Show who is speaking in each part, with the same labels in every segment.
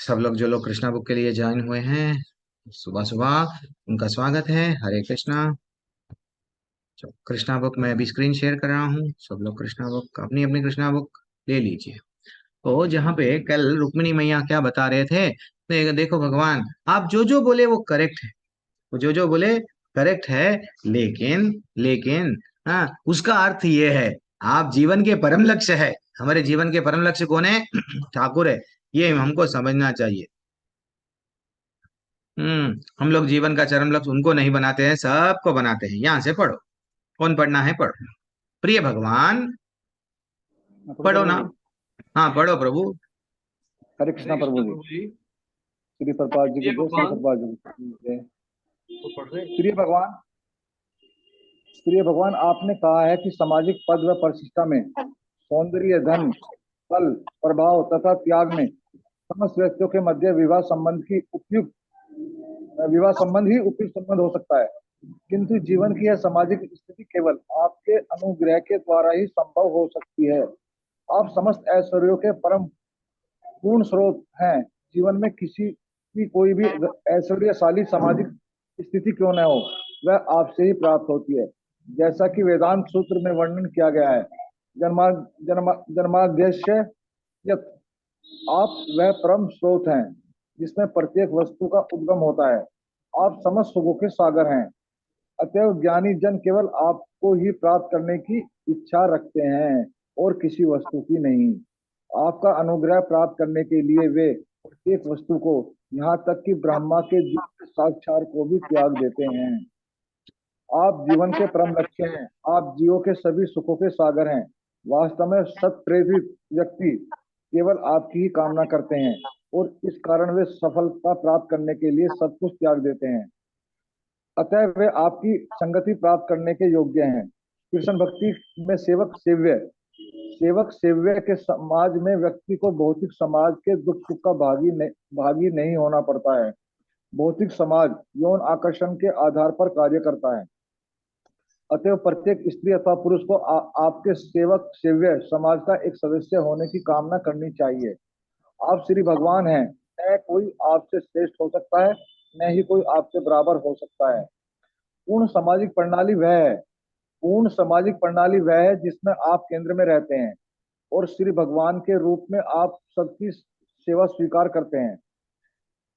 Speaker 1: सब लोग जो लोग कृष्णा बुक के लिए ज्वाइन हुए हैं सुबह सुबह, उनका स्वागत है। हरे कृष्णा। कृष्णा बुक मैं अभी स्क्रीन शेयर कर रहा हूँ। सब लोग कृष्णा बुक अपनी अपनी कृष्णा बुक ले लीजिए। तो जहाँ पे कल रुक्मिणी मैया क्या बता रहे थे, देखो भगवान, आप जो जो बोले वो करेक्ट है। वो जो जो बोले करेक्ट है। लेकिन लेकिन हाँ, उसका अर्थ ये है, आप जीवन के परम लक्ष्य है। हमारे जीवन के परम लक्ष्य कौन है? ठाकुर है। ये हमको समझना चाहिए। हम लोग जीवन का चरम लक्ष्य उनको नहीं बनाते हैं, सबको बनाते हैं। यहाँ से पढ़ो, कौन पढ़ना है पढ़ो। प्रिय भगवान,
Speaker 2: प्रभु
Speaker 1: पढ़ो ना।
Speaker 2: जी।
Speaker 1: हाँ पढ़ो प्रभु।
Speaker 2: हरे कृष्णा प्रभु जी।
Speaker 3: प्रभु जी।
Speaker 2: श्री प्रभुपाद जी की
Speaker 3: ये
Speaker 2: जय, श्री
Speaker 3: भगवान
Speaker 2: प्रभुपाद जी की जय।
Speaker 3: तो पढ़ रहे।
Speaker 2: प्रिय भगवान, आपने कहा है कि सामाजिक पद व प्रतिष्ठा में, सौंदर्य, धन, बल, प्रभाव तथा त्याग में समस्त व्यक्तियों के मध्य विवाह संबंध ही उपयुक्त संबंध हो सकता है। किंतु जीवन की यह सामाजिक स्थिति केवल आपके अनुग्रह के द्वारा ही संभव हो सकती है। आप समस्त ऐश्वर्यों के परम पूर्ण स्रोत हैं। जीवन में किसी की कोई भी ऐश्वर्यशाली सामाजिक स्थिति क्यों न हो, वह आपसे ही प्राप्त होती है। जैसा कि वेदांत सूत्र में वर्णन किया गया है, जन्मा जन्मा जन्माद्यस्य यत्, आप वह परम स्रोत हैं जिसमें प्रत्येक वस्तु का उद्गम होता है। आप समस्त सुखों के सागर हैं। अतएव ज्ञानी जन केवल आपको ही प्राप्त करने की इच्छा रखते हैं और किसी वस्तु की नहीं। आपका अनुग्रह प्राप्त करने के लिए वे प्रत्येक वस्तु को, यहाँ तक कि ब्रह्मा के दिव्य साक्षात को भी त्याग देते हैं। आप जीवन के परम लक्ष्य हैं। आप जीवों के सभी सुखों के सागर हैं। वास्तव में सत प्रेरित व्यक्ति केवल आपकी ही कामना करते हैं और इस कारण वे सफलता प्राप्त करने के लिए सब कुछ त्याग देते हैं। अतः वे आपकी संगति प्राप्त करने के योग्य हैं। कृष्ण भक्ति में सेवक सेव्य के समाज में व्यक्ति को भौतिक समाज के दुख सुख का भागी नहीं होना पड़ता है। भौतिक समाज यौन आकर्षण के आधार पर कार्य करता है। अतएव प्रत्येक स्त्री अथवा पुरुष को आपके सेवक सेव्य समाज का एक सदस्य होने की कामना करनी चाहिए। आप श्री भगवान हैं। न कोई आपसे श्रेष्ठ हो सकता है, न ही कोई आपसे बराबर हो सकता है। पूर्ण सामाजिक प्रणाली वह है पूर्ण सामाजिक प्रणाली वह है जिसमें आप केंद्र में रहते हैं और श्री भगवान के रूप में आप सबकी सेवा स्वीकार करते हैं।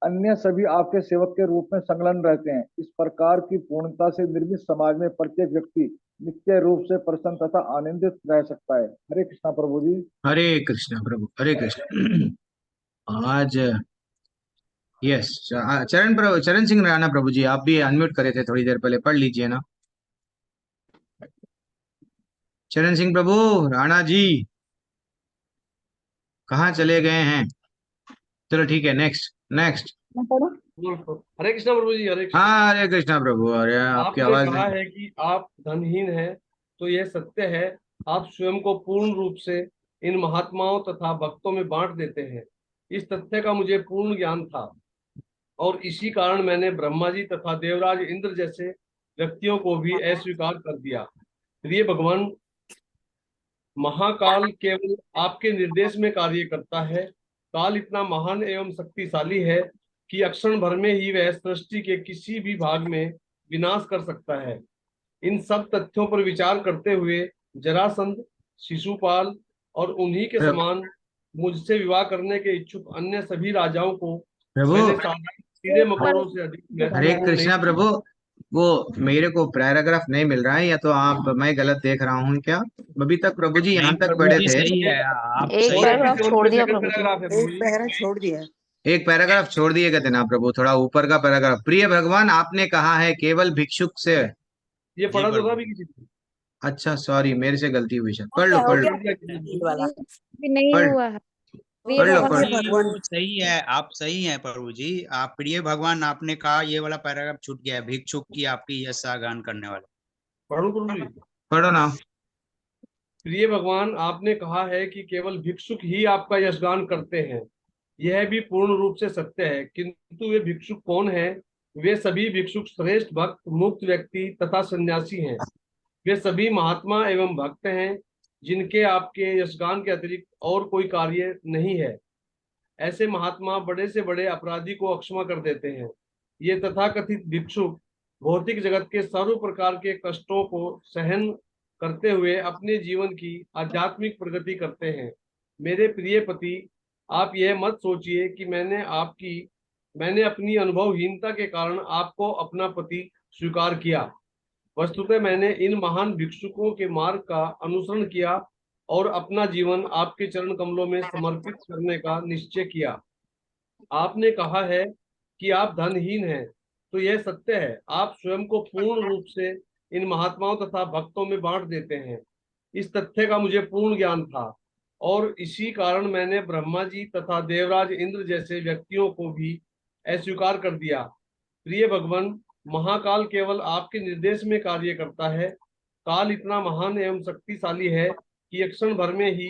Speaker 2: अन्य सभी आपके सेवक के रूप में संलग्न रहते हैं। इस प्रकार की पूर्णता से निर्मित समाज में प्रत्येक व्यक्ति नित्य रूप से प्रसन्न तथा आनंदित रह सकता है। हरे कृष्णा प्रभु जी।
Speaker 1: हरे कृष्णा प्रभु, हरे कृष्ण। आज यस, चरण प्रभु, चरण सिंह राणा प्रभु जी, आप भी अनम्यूट करे थे थोड़ी देर पहले, पढ़ लीजिए ना। चरण सिंह प्रभु राणा जी कहाँ चले गए हैं? चलो ठीक है, नेक्स्ट नेक्स्ट।
Speaker 3: हरे कृष्णा प्रभु जी। हरे कृष्णा।
Speaker 1: हाँ हरे कृष्णा प्रभु। अरे आपकी
Speaker 3: आपने
Speaker 1: आवाज
Speaker 3: कहा
Speaker 1: नहीं।
Speaker 3: है कि आप धनहीन हैं, तो यह सत्य है। आप स्वयं को पूर्ण रूप से इन महात्माओं तथा भक्तों में बांट देते हैं। इस तथ्य का मुझे पूर्ण ज्ञान था और इसी कारण मैंने ब्रह्मा जी तथा देवराज इंद्र जैसे व्यक्तियों को भी अस्वीकार कर दिया। प्रिय भगवान, महाकाल केवल आपके निर्देश में कार्य करता है। काल इतना महान एवं शक्तिशाली है कि अक्षण भर में ही वह सृष्टि के किसी भी भाग में विनाश कर सकता है। इन सब तथ्यों पर विचार करते हुए जरासंध, शिशुपाल और उन्हीं के
Speaker 1: प्रभु
Speaker 3: समान मुझसे विवाह करने के इच्छुक अन्य सभी राजाओं को
Speaker 1: प्रभु,
Speaker 3: मैंने साधारण कीड़े मकोड़ों से अधिक
Speaker 1: हरे
Speaker 3: महत्वपूर्ण नहीं
Speaker 1: कृष्णा प्रभु।
Speaker 3: समझा।
Speaker 1: वो मेरे को पैराग्राफ नहीं मिल रहा है, या तो आप मैं गलत देख रहा हूँ क्या? अभी तक प्रभु जी यहाँ
Speaker 4: नहीं
Speaker 1: तक
Speaker 4: प्रभु
Speaker 1: पढ़े
Speaker 4: जी,
Speaker 1: थे।
Speaker 4: सही है। आप
Speaker 5: एक
Speaker 4: सही है।
Speaker 5: पैराग्राफ
Speaker 3: 47
Speaker 5: छोड़
Speaker 3: पे
Speaker 5: दिया
Speaker 3: सेकंड
Speaker 5: प्रभु जी।
Speaker 3: पैराग्राफ है प्रभु
Speaker 6: एक
Speaker 3: जी।
Speaker 6: पैरा छोड़ दिया।
Speaker 1: एक पैराग्राफ छोड़ दिए कहते ना प्रभु, थोड़ा ऊपर का पैराग्राफ। प्रिय भगवान, आपने कहा है केवल भिक्षुक से।
Speaker 3: ये
Speaker 4: जी
Speaker 3: पढ़ा तो था
Speaker 4: प्रभु
Speaker 3: भी
Speaker 4: जी।
Speaker 3: किसी ने?
Speaker 1: अच्छा सॉरी, मेरे से गलती हुई सर।
Speaker 6: हो
Speaker 1: पढ़ लो
Speaker 6: गया हो
Speaker 1: पढ़ लो
Speaker 3: पढ़
Speaker 6: गया
Speaker 3: दिया किसी ने?
Speaker 6: ये वाला।
Speaker 5: भी नहीं
Speaker 1: पढ़
Speaker 5: हुआ है।
Speaker 6: हो
Speaker 5: प्रिय
Speaker 1: पढ़
Speaker 6: गया
Speaker 1: लो
Speaker 4: प्रभु
Speaker 1: पढ़
Speaker 6: प्रिय
Speaker 1: लो।
Speaker 4: जी वो
Speaker 6: भगवान।
Speaker 4: सही है, आप सही हैं प्रभु जी। आप प्रिय भगवान, आपने कहा ये वाला पैराग्राफ छूट गया है, भिक्षुक की आपकी यशा गान करने वाला।
Speaker 3: पढ़ू प्रभु जी।
Speaker 1: पढ़ो ना।
Speaker 3: प्रिय भगवान, आपने कहा है कि केवल भिक्षुक ही आपका यशगान करते हैं। यह भी पूर्ण रूप से सत्य है, किंतु वे भिक्षुक कौन है? वे सभी भिक्षुक श्रेष्ठ भक्त, मुक्त व्यक्ति तथा सन्यासी हैं। वे सभी महात्मा एवं भक्त हैं जिनके आपके यशगान के अतिरिक्त और कोई कार्य नहीं है। ऐसे महात्मा बड़े से बड़े अपराधी को अक्षमा कर देते हैं। ये तथाकथित भिक्षुक भौतिक जगत के सर्व प्रकार के कष्टों को सहन करते हुए अपने जीवन की आध्यात्मिक प्रगति करते हैं। मेरे प्रिय पति, आप यह मत सोचिए कि मैंने अपनी अनुभवहीनता के कारण आपको अपना पति स्वीकार किया। वस्तुतः मैंने इन महान भिक्षुकों के मार्ग का अनुसरण किया और अपना जीवन आपके चरण कमलों में समर्पित करने का निश्चय किया। आपने कहा है कि आप धनहीन हैं, तो यह सत्य है। आप स्वयं को पूर्ण रूप से इन महात्माओं तथा भक्तों में बांट देते हैं। इस तथ्य का मुझे पूर्ण ज्ञान था और इसी कारण मैंने ब्रह्मा जी तथा देवराज इंद्र जैसे व्यक्तियों को भी अस्वीकार कर दिया। प्रिय भगवान, महाकाल केवल आपके निर्देश में कार्य करता है। काल इतना महान एवं शक्तिशाली है कि एक क्षण भर में ही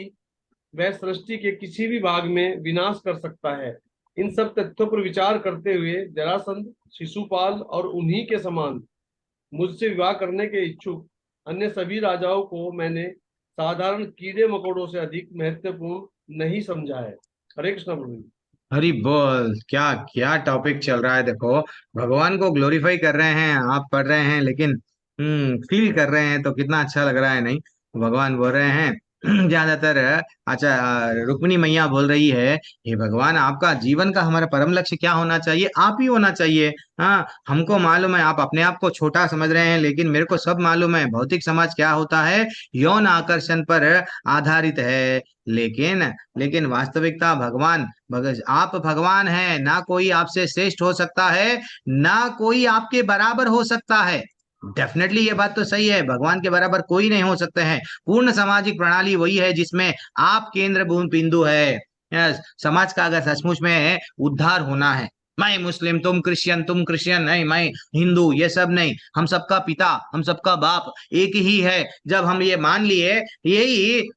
Speaker 3: वह सृष्टि के किसी भी भाग में विनाश कर सकता है। इन सब तथ्यों पर विचार करते हुए जरासंध, शिशुपाल और उन्हीं के समान मुझसे विवाह करने के इच्छुक अन्य सभी राजाओं को मैंने साधारण कीड़े मकोड़ों से अधिक महत्वपूर्ण नहीं समझा है। हरे कृष्ण प्रभु जी।
Speaker 1: हरी बोल। क्या क्या टॉपिक चल रहा है देखो। भगवान को ग्लोरीफाई कर रहे हैं, आप पढ़ रहे हैं, लेकिन फील कर रहे हैं तो कितना अच्छा लग रहा है नहीं। भगवान बोल रहे हैं ज्यादातर। अच्छा, रुक्मिणी मैया बोल रही है, हे भगवान, आपका जीवन का हमारा परम लक्ष्य क्या होना चाहिए? आप ही होना चाहिए। हाँ, हमको मालूम है आप अपने आप को छोटा समझ रहे हैं, लेकिन मेरे को सब मालूम है भौतिक समाज क्या होता है, यौन आकर्षण पर आधारित है। लेकिन लेकिन वास्तविकता आप भगवान हैं, ना कोई आपसे श्रेष्ठ हो सकता है, ना कोई आपके बराबर हो सकता है। डेफिनेटली ये बात तो सही है, भगवान के बराबर कोई नहीं हो सकते हैं। पूर्ण सामाजिक प्रणाली वही है जिसमें आप केंद्र बिंदु है। समाज का अगर सचमुच में उद्धार होना है, मैं मुस्लिम, तुम क्रिश्चियन नहीं, मैं हिंदू, ये सब नहीं। हम सबका पिता, हम सबका बाप एक ही है। जब हम ये मान लिए, यही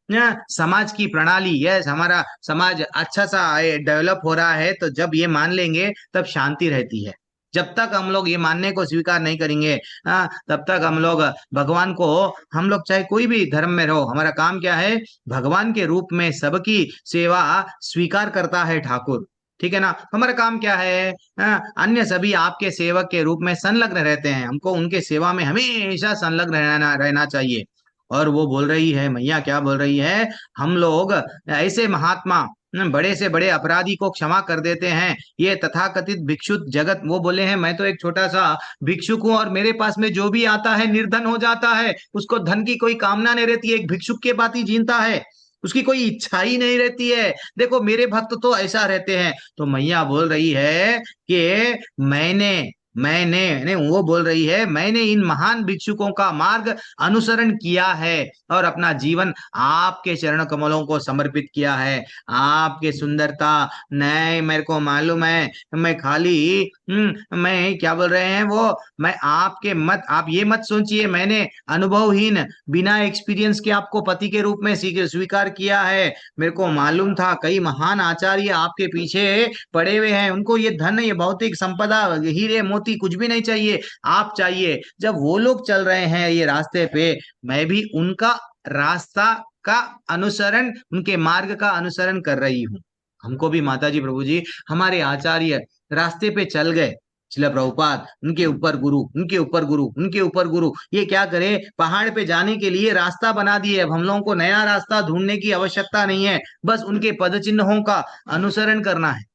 Speaker 1: समाज की प्रणाली, यस, हमारा समाज अच्छा सा डेवलप हो रहा है, तो जब ये मान लेंगे तब शांति रहती है। जब तक हम लोग ये मानने को स्वीकार नहीं करेंगे, तब तक हम लोग भगवान को, हम लोग चाहे कोई भी धर्म में रहो, हमारा काम क्या है? भगवान के रूप में सबकी सेवा स्वीकार करता है ठाकुर। ठीक है ना? हमारा काम क्या है? अन्य सभी आपके सेवक के रूप में संलग्न रहते हैं, हमको उनके सेवा में हमेशा संलग्न रहना रहना चाहिए। और वो बोल रही है, मैया क्या बोल रही है, हम लोग ऐसे महात्मा बड़े से बड़े अपराधी को क्षमा कर देते हैं। ये तथाकथित भिक्षुक जगत, वो बोले हैं, मैं तो एक छोटा सा भिक्षुक हूँ और मेरे पास में जो भी आता है निर्धन हो जाता है, उसको धन की कोई कामना नहीं रहती है, एक भिक्षुक के बात ही जीता है, उसकी कोई इच्छा ही नहीं रहती है। देखो मेरे भक्त तो ऐसा रहते हैं। तो मैया बोल रही है कि मैंने मैंने नहीं, वो बोल रही है, मैंने इन महान भिक्षुकों का मार्ग अनुसरण किया है और अपना जीवन आपके चरण कमलों को समर्पित किया है। आपके सुंदरता नहीं, मेरे को मालूम है, मैं खाली मैं क्या बोल रहे हैं वो, मैं आपके मत, आप ये मत सोचिए मैंने अनुभवहीन बिना एक्सपीरियंस के आपको पति के रूप में स्वीकार किया है। मेरे को मालूम था कई महान आचार्य आपके पीछे पड़े हुए हैं, उनको ये धन, ये भौतिक संपदा, हीरे मोती कुछ भी नहीं चाहिए, आप चाहिए। जब वो लोग चल रहे हैं ये रास्ते पे, मैं भी उनका रास्ता का अनुसरण, उनके मार्ग का अनुसरण कर रही हूँ। हमको भी माता जी, प्रभु जी, हमारे आचार्य रास्ते पे चल गए, शिला प्रभुपाद, उनके ऊपर गुरु, उनके ऊपर गुरु, उनके ऊपर गुरु, ये क्या करे, पहाड़ पे जाने के लिए रास्ता बना दिए। अब हम लोगों को नया रास्ता ढूंढने की आवश्यकता नहीं है, बस उनके पद चिन्हों का अनुसरण करना है।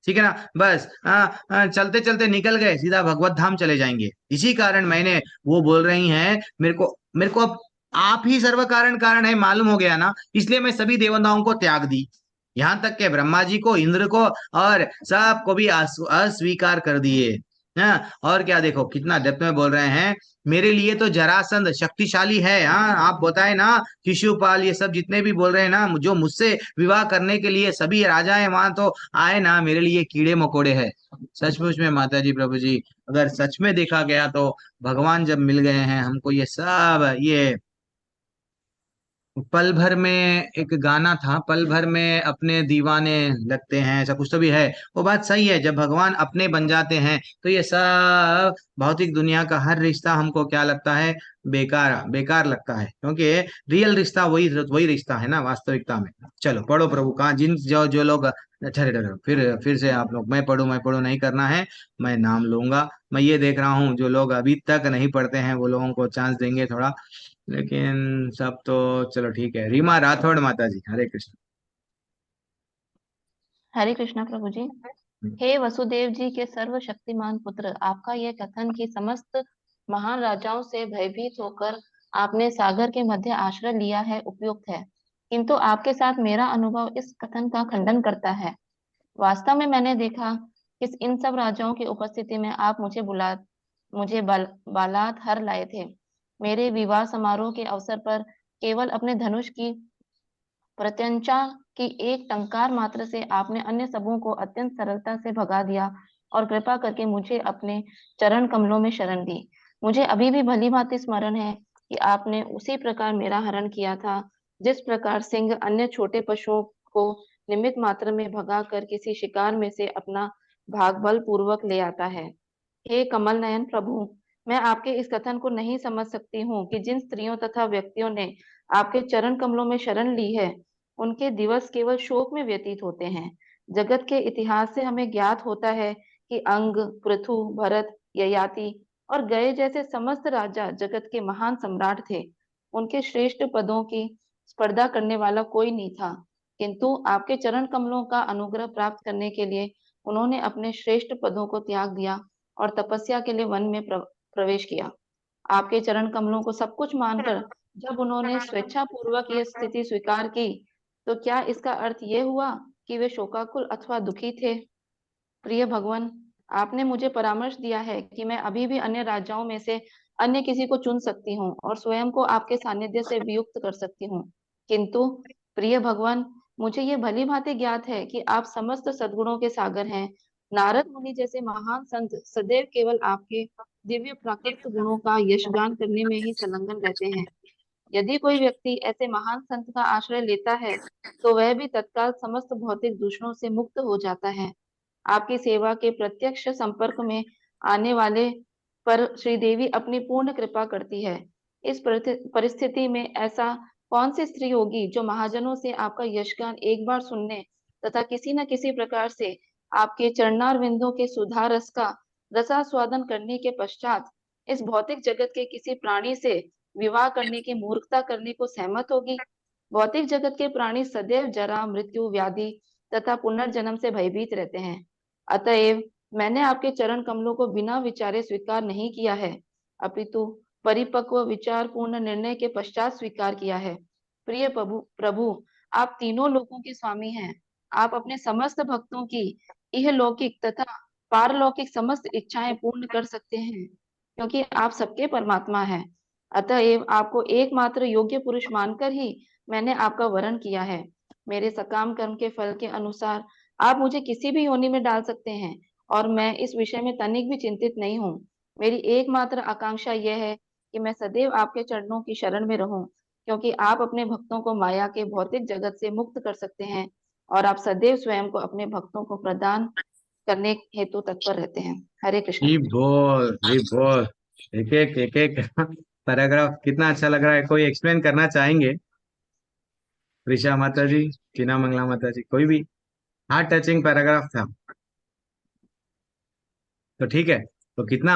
Speaker 1: ठीक है ना? बस चलते चलते निकल गए, सीधा भगवत धाम चले जाएंगे। इसी कारण मैंने, वो बोल रही हैं, मेरे को अब आप ही सर्व कारण कारण है मालूम हो गया ना, इसलिए मैं सभी देवताओं को त्याग दी, यहाँ तक के ब्रह्मा जी को, इंद्र को और सबको भी अस्वीकार कर दिए। हाँ, और क्या, देखो कितना डेप्थ में बोल रहे हैं, मेरे लिए तो जरासंध शक्तिशाली है। हाँ, आप बताए ना, शिशुपाल, ये सब जितने भी बोल रहे हैं ना, जो मुझसे विवाह करने के लिए सभी राजा है वहां तो आए ना, मेरे लिए कीड़े मकोड़े हैं। सचमुच में माता जी, प्रभु जी, अगर सच में देखा गया तो भगवान जब मिल गए हैं हमको, ये सब, ये पल भर में एक गाना था, पल भर में अपने दीवाने लगते हैं, ऐसा कुछ तो भी है। वो बात सही है, जब भगवान अपने बन जाते हैं तो ये सब भौतिक दुनिया का हर रिश्ता हमको क्या लगता है, बेकार बेकार लगता है, क्योंकि रियल रिश्ता वही वही रिश्ता है ना वास्तविकता में। चलो पढ़ो प्रभु कहा, जिन जो जो लोग, ठहरे ठहरे, फिर से आप लोग, मैं पढ़ू नहीं करना है, मैं नाम लूंगा। मैं ये देख रहा हूँ जो लोग अभी तक नहीं पढ़ते हैं वो लोगों को चांस देंगे थोड़ा, लेकिन सब तो चलो ठीक है। रीमा राठौड़ माता जी, हरे कृष्ण।
Speaker 5: हरे कृष्णा प्रभु जी। हे वसुदेव जी के सर्वशक्तिमान पुत्र, आपका यह कथन कि समस्त महान राजाओं से भयभीत होकर आपने सागर के मध्य आश्रय लिया है उपयुक्त है, किंतु आपके साथ मेरा अनुभव इस कथन का खंडन करता है। वास्तव में मैंने देखा कि इन सब राजाओं की उपस्थिति में आप मुझे बालात हर लाए थे। मेरे विवाह समारोह के अवसर पर केवल अपने धनुष की प्रत्यंचा की एक टंकार मात्र से आपने अन्य सबों को अत्यंत सरलता से भगा दिया और कृपा करके मुझे अपने चरण कमलों में शरण दी। मुझे अभी भी भली भांति स्मरण है कि आपने उसी प्रकार मेरा हरण किया था, जिस प्रकार सिंह अन्य छोटे पशुओं को निमित्त मात्र में भगा कर किसी शिकार में से अपना भाग बल पूर्वक ले आता है। हे कमल नयन प्रभु, मैं आपके इस कथन को नहीं समझ सकती हूँ कि जिन स्त्रियों तथा व्यक्तियों ने आपके चरण कमलों में शरण ली है, उनके दिवस केवल शोक में व्यतीत होते हैं। जगत के इतिहास से हमें ज्ञात होता है कि अंग, पृथु, भरत, ययाति और गए जैसे समस्त राजा जगत के महान सम्राट थे। उनके श्रेष्ठ पदों की स्पर्धा करने वाला कोई नहीं था, किंतु आपके चरण कमलों का अनुग्रह प्राप्त करने के लिए उन्होंने अपने श्रेष्ठ पदों को त्याग दिया और तपस्या के लिए वन में प्रवेश किया। आपके चरण कमलों को सब कुछ मानकर जब उन्होंने स्वेच्छा पूर्वक यह स्थिति स्वीकार की, तो क्या इसका अर्थ ये हुआ कि वे शोकाकुल अथवा दुखी थे? प्रिय भगवान, आपने मुझे परामर्श दिया है कि मैं अभी भी अन्य राजाओं में से अन्य किसी को चुन सकती हूँ और स्वयं को आपके सानिध्य से वियुक्त कर सकती हूँ, किंतु प्रिय भगवान, मुझे ये भली भांति ज्ञात है कि आप समस्त सद्गुणों के सागर हैं। नारद मुनि जैसे महान संत सदैव केवल आपके दिव्य प्राकृत गुणों का यशगान करने में ही संलग्न रहते हैं। यदि कोई व्यक्ति ऐसे महान संत का आश्रय लेता है, तो वह भी तत्काल समस्त भौतिक दूषणों से मुक्त हो जाता है। आपकी सेवा के प्रत्यक्ष संपर्क में आने वाले पर श्रीदेवी अपनी पूर्ण कृपा करती है। इस परिस्थिति में ऐसा कौन सी स्त्री होगी जो महाजनों से आपका यशगान एक बार सुनने तथा किसी न किसी प्रकार से आपके चरणार विंदों के सुधा रस का रसास्वादन करने के पश्चात इस भौतिक जगत के किसी प्राणी से विवाह करने की मूर्खता करने को सहमत होगी? भौतिक जगत के प्राणी सदैव जरा, मृत्यु, व्याधि तथा पुनर्जन्म से भयभीत रहते हैं। अतएव मैंने आपके चरण कमलों को बिना विचारे स्वीकार नहीं किया है, अपितु परिपक्व विचार पूर्ण निर्णय के पश्चात स्वीकार किया है। प्रिय प्रभु, आप तीनों लोकों के स्वामी हैं। आप अपने समस्त भक्तों की इहलौकिक तथा पारलौकिक समस्त इच्छाएं पूर्ण कर सकते हैं, क्योंकि आप सबके परमात्मा हैं। अतएव आपको एकमात्र योग्य पुरुष मानकर ही मैंने आपका वरण किया है। मेरे सकाम कर्म के फल के अनुसार आप मुझे किसी भी योनि में डाल सकते हैं और मैं इस विषय में तनिक भी चिंतित नहीं हूँ। मेरी एकमात्र आकांक्षा यह है कि मैं सदैव आपके चरणों की शरण में रहूं, क्योंकि आप अपने भक्तों को माया के भौतिक जगत से मुक्त कर सकते हैं और आप सदैव स्वयं को अपने भक्तों को प्रदान करने हेतु तत्पर रहते हैं। हरे कृष्ण।
Speaker 1: जी बोल, एक एक पैराग्राफ कितना अच्छा लग रहा है। कोई एक्सप्लेन करना चाहेंगे? ऋषा माता जी, टीना मंगला माता जी, कोई भी? हार्ट टचिंग पैराग्राफ था। तो ठीक है, तो कितना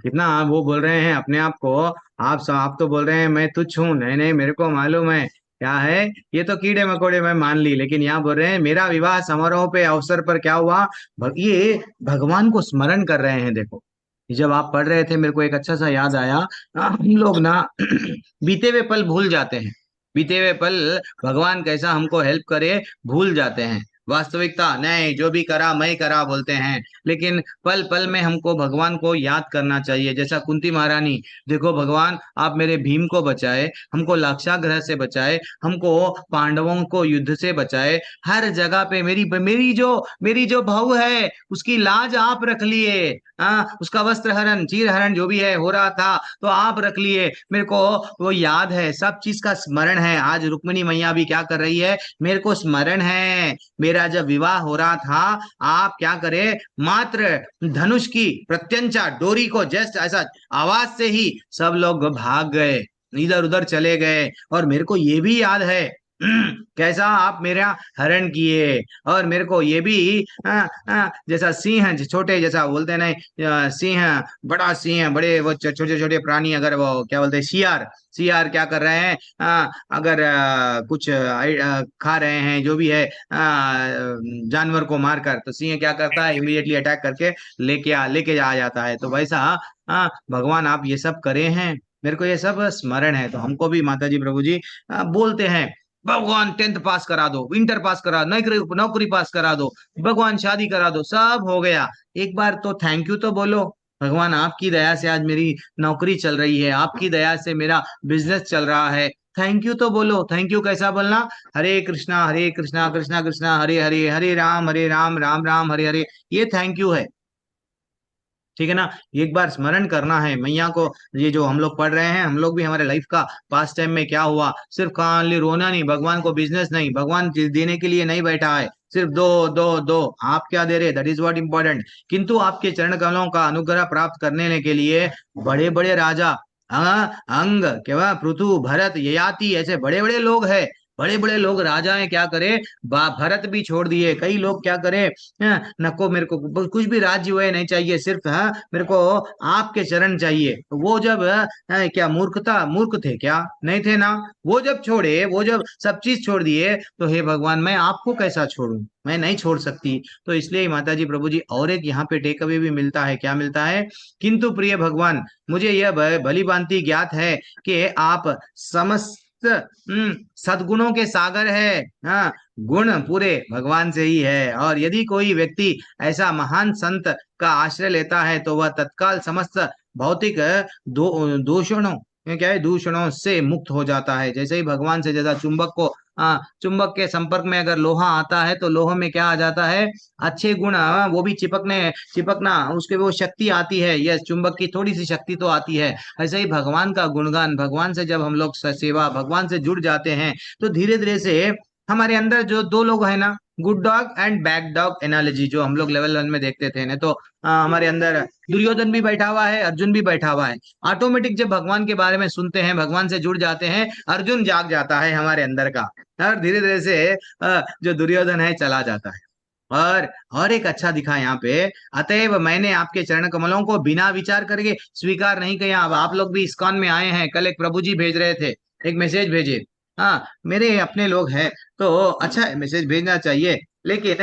Speaker 1: कितना वो बोल रहे हैं अपने आप को, आप तो बोल रहे हैं मैं तुच्छ हूँ, नहीं नहीं मेरे को मालूम है क्या है, ये तो कीड़े मकोड़े मैं मान ली, लेकिन यहाँ बोल रहे हैं मेरा विवाह समारोह पे अवसर पर क्या हुआ, ये भगवान को स्मरण कर रहे हैं। देखो, जब आप पढ़ रहे थे मेरे को एक अच्छा सा याद आया, हम लोग ना बीते हुए पल भूल जाते हैं, बीते हुए पल, भगवान कैसा हमको हेल्प करे, भूल जाते हैं। वास्तविकता नहीं, जो भी करा मैं करा बोलते हैं, लेकिन पल पल में हमको भगवान को याद करना चाहिए। जैसा कुंती महारानी, देखो भगवान आप मेरे भीम को बचाए, हमको लाक्षागृह से बचाए, हमको पांडवों को युद्ध से बचाए, हर जगह पे मेरी जो बहू है उसकी लाज आप रख लिए। उसका वस्त्र हरण, चीर हरण जो भी है हो रहा था तो आप रख लिए। मेरे को वो याद है, सब चीज का स्मरण है। आज रुक्मिणी मैया भी क्या कर रही है, मेरे को स्मरण है। मेरा जब विवाह हो रहा था, आप क्या करे, मात्र धनुष की प्रत्यंचा डोरी को जस्ट ऐसा आवाज से ही सब लोग भाग गए, इधर उधर चले गए। और मेरे को ये भी याद है कैसा आप मेरा हरण किए। और मेरे को ये भी जैसा सिंह छोटे, जैसा बोलते हैं ना, सिंह बड़ा सिंह, बड़े वो छोटे छोटे प्राणी, अगर वो क्या बोलते हैं, शियार शियार क्या कर रहे हैं, अगर कुछ खा रहे हैं जो भी है, जानवर को मारकर, तो सिंह क्या करता है, इमीडिएटली अटैक करके लेके आ जाता है। तो वैसा भगवान आप ये सब करे हैं, मेरे को ये सब स्मरण है। तो हमको भी माता जी प्रभु जी बोलते हैं, भगवान 10th पास करा दो, इंटर पास करा दो, नौकरी नौकरी पास करा दो, भगवान शादी करा दो, सब हो गया। एक बार तो थैंक यू तो बोलो, भगवान आपकी दया से आज मेरी नौकरी चल रही है, आपकी दया से मेरा बिजनेस चल रहा है। थैंक यू तो बोलो। थैंक यू कैसा बोलना, हरे कृष्णा कृष्णा कृष्णा हरे हरे, हरे राम राम राम हरे हरे, ये थैंक यू है। ठीक है ना, एक बार स्मरण करना है मैया को। ये जो हम लोग पढ़ रहे हैं, हम लोग भी हमारे लाइफ का पास टाइम में क्या हुआ, सिर्फ खाली रोना नहीं, भगवान को बिजनेस नहीं, भगवान चीज देने के लिए नहीं बैठा है, सिर्फ दो दो दो, आप क्या दे रहे, दैट इज व्हाट इम्पोर्टेंट। किंतु आपके चरण कमलों का अनुग्रह प्राप्त करने के लिए बड़े बड़े राजा, अंग क्या, पृथु, भरत, ययाति, ऐसे बड़े बड़े लोग हैं, बड़े बड़े लोग राजा हैं, क्या करे, भरत भी छोड़ दिए। कई लोग क्या करे, नको मेरे को कुछ भी राज्य हुए नहीं चाहिए, सिर्फ मेरे को आपके चरण चाहिए। तो वो जब क्या मूर्ख थे क्या, नहीं थे ना। वो जब छोड़े, वो जब सब चीज छोड़ दिए, तो हे भगवान मैं आपको कैसा छोड़ूं, मैं नहीं छोड़ सकती। तो इसलिए माता जी प्रभु जी, और एक यहाँ पे टेक अवे भी मिलता है, क्या मिलता है, किंतु प्रिय भगवान मुझे यह भली भांति ज्ञात है कि आप समस्त सद्गुणों के सागर है। हाँ, गुण पूरे भगवान से ही है। और यदि कोई व्यक्ति ऐसा महान संत का आश्रय लेता है तो वह तत्काल समस्त भौतिक दूषणों, ये क्या है, दूषणों से मुक्त हो जाता है। जैसे ही भगवान से, जैसा चुंबक को चुंबक के संपर्क में अगर लोहा आता है तो लोहे में क्या आ जाता है, अच्छे गुण, वो भी चिपकना, उसके वो शक्ति आती है, यह चुंबक की थोड़ी सी शक्ति तो आती है। ऐसे ही भगवान का गुणगान, भगवान से जब हम लोग सेवा, भगवान से जुड़ जाते हैं, तो धीरे धीरे से हमारे अंदर जो दो लोग है ना, good dog and bad dog analogy जो हम लोग लेवल 1 में देखते थे ना, तो हमारे अंदर दुर्योधन भी बैठा हुआ है, अर्जुन भी बैठा हुआ है। ऑटोमेटिक जब भगवान के बारे में सुनते हैं, भगवान से जुड़ जाते हैं, अर्जुन जाग जाता है हमारे अंदर का, और धीरे धीरे से जो दुर्योधन है चला जाता है। और एक अच्छा दिखा यहाँ पे, अतएव मैंने आपके चरण कमलों को बिना विचार करके स्वीकार नहीं किया। अब आप लोग भी इस्कॉन में आए हैं, कल एक प्रभु जी भेज रहे थे, एक मैसेज भेजे, मेरे अपने लोग हैं तो अच्छा मैसेज भेजना चाहिए, लेकिन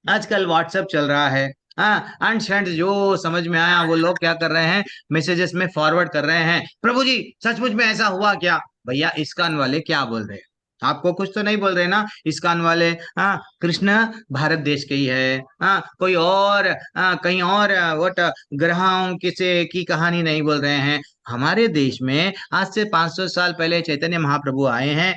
Speaker 1: आजकल व्हाट्सएप चल रहा है। एंड फ्रेंड्स जो समझ में आया, वो लोग क्या कर रहे हैं, मैसेजेस में फॉरवर्ड कर रहे हैं, प्रभु जी सचमुच में ऐसा हुआ क्या। भैया इस्कॉन वाले क्या बोल रहे हैं, आपको कुछ तो नहीं बोल रहे ना इस्कॉन वाले। कृष्ण भारत देश के ही है, कोई और कहीं और वट ग्रहों किसे की कहानी नहीं बोल रहे हैं। हमारे देश में आज से 500 साल पहले चैतन्य महाप्रभु आए हैं।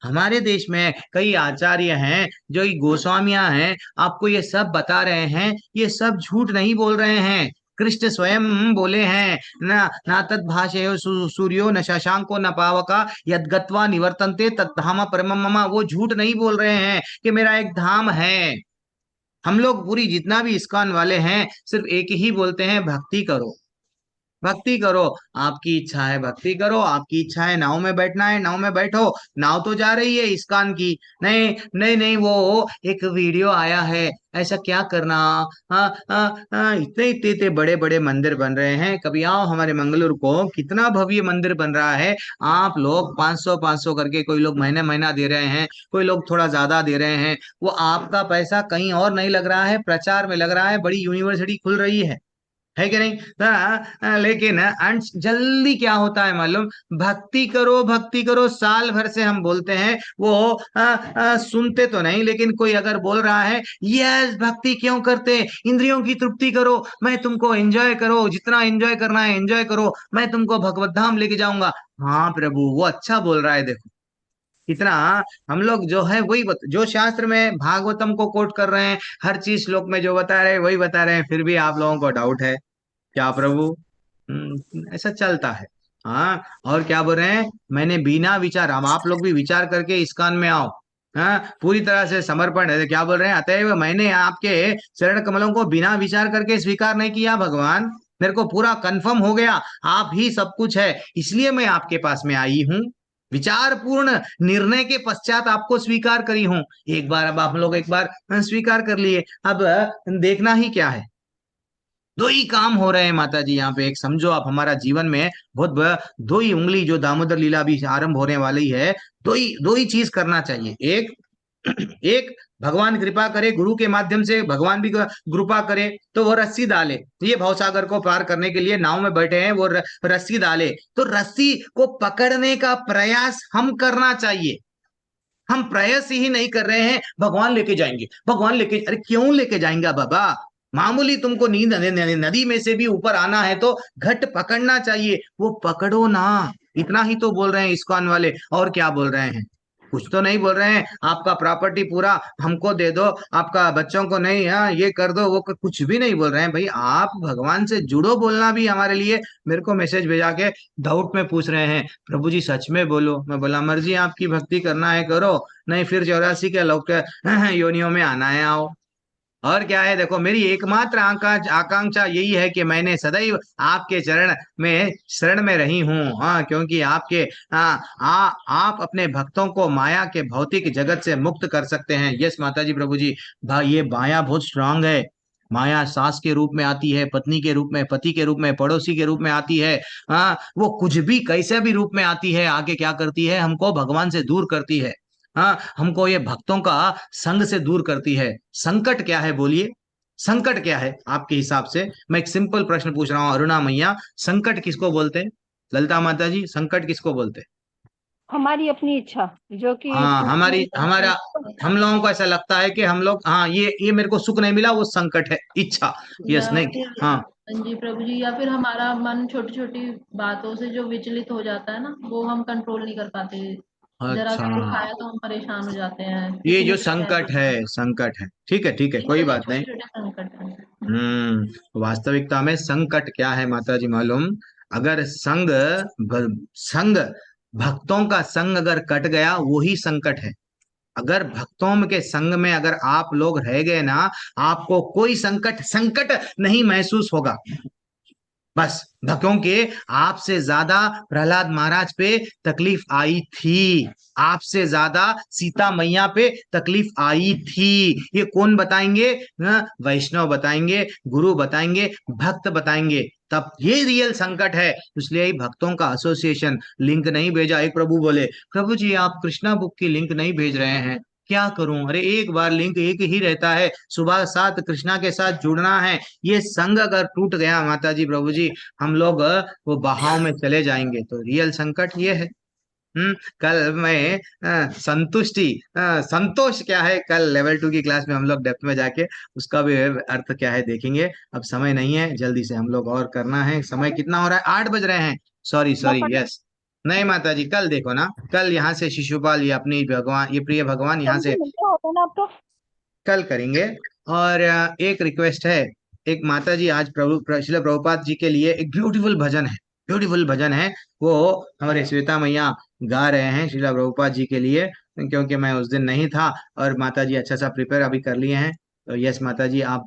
Speaker 1: हमारे देश में कई आचार्य हैं, जो गोस्वामियां हैं, आपको ये सब बता रहे हैं, ये सब झूठ नहीं बोल रहे हैं। कृष्ण स्वयं बोले हैं, न न तद भाषयो सूर्यो न शशांको न पावका यद गत्वा निवर्तन्ते तद धाम परमम मम। वो झूठ नहीं बोल रहे हैं कि मेरा एक धाम है। हम लोग पूरी जितना भी इस्कॉन वाले हैं, सिर्फ एक ही बोलते हैं, भक्ति करो, भक्ति करो, आपकी इच्छा है भक्ति करो, आपकी इच्छा है नाव में बैठना है नाव में बैठो। नाव तो जा रही है इस्कॉन की, नहीं नहीं नहीं, वो एक वीडियो आया है, ऐसा क्या करना। इतने इतने इतने बड़े बड़े मंदिर बन रहे हैं, कभी आओ हमारे मंगलूर को, कितना भव्य मंदिर बन रहा है। आप लोग 500 500 करके, कोई लोग महीना महीना दे रहे हैं, कोई लोग थोड़ा ज्यादा दे रहे हैं। वो आपका पैसा कहीं और नहीं लग रहा है, प्रचार में लग रहा है, बड़ी यूनिवर्सिटी खुल रही है है कि नहीं? लेकिन जल्दी क्या होता है मालूम? भक्ति करो भक्ति करो, साल भर से हम बोलते हैं, वो सुनते तो नहीं, लेकिन कोई अगर बोल रहा है यस भक्ति क्यों करते, इंद्रियों की तृप्ति करो, मैं तुमको एंजॉय करो, जितना एंजॉय करना है एंजॉय करो, मैं तुमको भगवत धाम लेके जाऊंगा। हाँ प्रभु, वो अच्छा बोल रहा है, देखो कितना हम लोग जो है वही जो शास्त्र में भागवतम को कोट कर रहे हैं, हर चीज श्लोक में जो बता रहे हैं वही बता रहे हैं, फिर भी आप लोगों को डाउट है। क्या प्रभु? ऐसा चलता है। हाँ, और क्या बोल रहे हैं? मैंने बिना विचार, हम आप लोग भी विचार करके इस्कॉन में आओ। हाँ, पूरी तरह से समर्पण है। क्या बोल रहे हैं? अतएव मैंने आपके चरण कमलों को बिना विचार करके स्वीकार नहीं किया भगवान, मेरे को पूरा कंफर्म हो गया आप ही सब कुछ है, इसलिए मैं आपके पास में आई हूँ। विचार पूर्ण निर्णय के पश्चात आपको स्वीकार करी हूँ। एक बार, अब आप लोग एक बार स्वीकार कर लिए, अब देखना ही क्या है? दो ही काम हो रहे हैं माता जी यहाँ पे। एक समझो आप, हमारा जीवन में दो ही उंगली, जो दामोदर लीला भी आरंभ होने वाली है, दो ही चीज करना चाहिए। एक एक भगवान कृपा करे, गुरु के माध्यम से भगवान भी कृपा करे, तो वो रस्सी डाले, ये भवसागर को पार करने के लिए नाव में बैठे हैं, वो रस्सी डाले, तो रस्सी को पकड़ने का प्रयास हम करना चाहिए। हम प्रयास ही नहीं कर रहे हैं, भगवान लेके जाएंगे, भगवान लेके, अरे क्यों लेके जाएंगे बाबा? मामूली तुमको नींद नदी में से भी ऊपर आना है तो घट पकड़ना चाहिए, वो पकड़ो ना। इतना ही तो बोल रहे हैं इस्कॉन वाले, और क्या बोल रहे हैं? कुछ तो नहीं बोल रहे हैं आपका प्रॉपर्टी पूरा हमको दे दो, आपका बच्चों को नहीं, हाँ ये कर दो वो कुछ भी नहीं बोल रहे हैं भाई। आप भगवान से जुड़ो बोलना भी हमारे लिए, मेरे को मैसेज भेजा के डाउट में पूछ रहे हैं, प्रभु जी सच में बोलो। मैं बोला मर्जी आपकी, भक्ति करना है करो, नहीं फिर 84 के लोग योनियों में आना है आओ। और क्या है, देखो मेरी एकमात्र आकांक्षा यही है कि मैंने सदैव आपके चरण में शरण में रही हूँ। हाँ, क्योंकि आपके आप अपने भक्तों को माया के भौतिक जगत से मुक्त कर सकते हैं। यस माता जी, प्रभु जी, ये माया बहुत स्ट्रांग है। माया सास के रूप में आती है, पत्नी के रूप में, पति के रूप में, पड़ोसी के रूप में आती है। हाँ, वो कुछ भी कैसे भी रूप में आती है, आगे क्या करती है? हमको भगवान से दूर करती है। हाँ, हमको ये भक्तों का संग से दूर करती है। संकट क्या है बोलिए? संकट क्या है आपके हिसाब से? मैं एक सिंपल प्रश्न पूछ रहा हूँ अरुणा मैया, संकट किसको बोलते हैं? ललिता माता जी, संकट किसको बोलते हैं?
Speaker 6: हमारी अपनी इच्छा, जो कि
Speaker 1: हाँ,
Speaker 6: नहीं चाहते
Speaker 1: हमारा, हम लोगों को ऐसा लगता है कि हम लोग, हाँ ये मेरे को सुख नहीं मिला, वो संकट है, इच्छा। यस,
Speaker 7: या
Speaker 1: नहीं,
Speaker 7: फिर
Speaker 1: हाँ,
Speaker 7: जी प्रभु जी, या फिर हमारा मन छोटी छोटी बातों से जो विचलित हो जाता है ना, वो हम कंट्रोल नहीं कर पाते। जरा
Speaker 1: अच्छा,
Speaker 7: सा कुछ खाया तो हम परेशान हो जाते हैं,
Speaker 1: ये
Speaker 7: किसी ने
Speaker 1: जो
Speaker 7: कुछ कह
Speaker 1: संकट है,
Speaker 7: दिया।
Speaker 1: संकट है, ठीक है ठीक है,
Speaker 7: ये
Speaker 1: कोई
Speaker 7: सारे
Speaker 1: बात नहीं।
Speaker 7: छोटे छोटे संकट हैं।
Speaker 1: वास्तविकता में संकट क्या है माता जी मालूम? अगर संग भक्तों का संग अगर कट गया, वही संकट है। अगर भक्तों के संग में अगर आप लोग रह गए ना, आपको कोई संकट संकट नहीं महसूस होगा। बस क्योंकि आपसे ज्यादा प्रहलाद महाराज पे तकलीफ आई थी, आपसे ज्यादा सीता मैया पे तकलीफ आई थी। ये कौन बताएंगे? वैष्णव बताएंगे, गुरु बताएंगे, भक्त बताएंगे, तब ये रियल संकट है। इसलिए ही भक्तों का एसोसिएशन लिंक नहीं भेजा। एक प्रभु बोले, प्रभु जी आप कृष्णा बुक की लिंक नहीं भेज रहे हैं, क्या करूं? अरे एक बार लिंक एक ही रहता है, सुबह साथ कृष्णा के साथ जुड़ना है। ये संग अगर टूट गया माता जी, प्रभु जी, हम लोग वो बहाव में चले जाएंगे। तो रियल संकट ये है। कल मैं संतोष क्या है, कल लेवल 2 की क्लास में हम लोग डेप्थ में जाके उसका भी अर्थ क्या है देखेंगे। अब समय नहीं है, जल्दी से हम लोग और करना है। समय कितना हो रहा है? 8 बज रहे हैं। सॉरी सॉरी, यस, नहीं माता जी, कल देखो ना, कल यहाँ से शिशुपाल, ये अपनी भगवान, ये प्रिय भगवान यहाँ से
Speaker 6: होता ना आपको।
Speaker 1: कल करेंगे। और एक रिक्वेस्ट है, एक माता जी आज श्रील प्रभुपाद जी के लिए एक ब्यूटीफुल भजन है, ब्यूटीफुल भजन है, वो हमारे श्वेता मैया गा रहे हैं श्रील प्रभुपाद जी के लिए, क्योंकि मैं उस दिन नहीं था और माता जी अच्छा सा प्रिपेयर अभी कर लिए हैं। तो यस माता जी, आप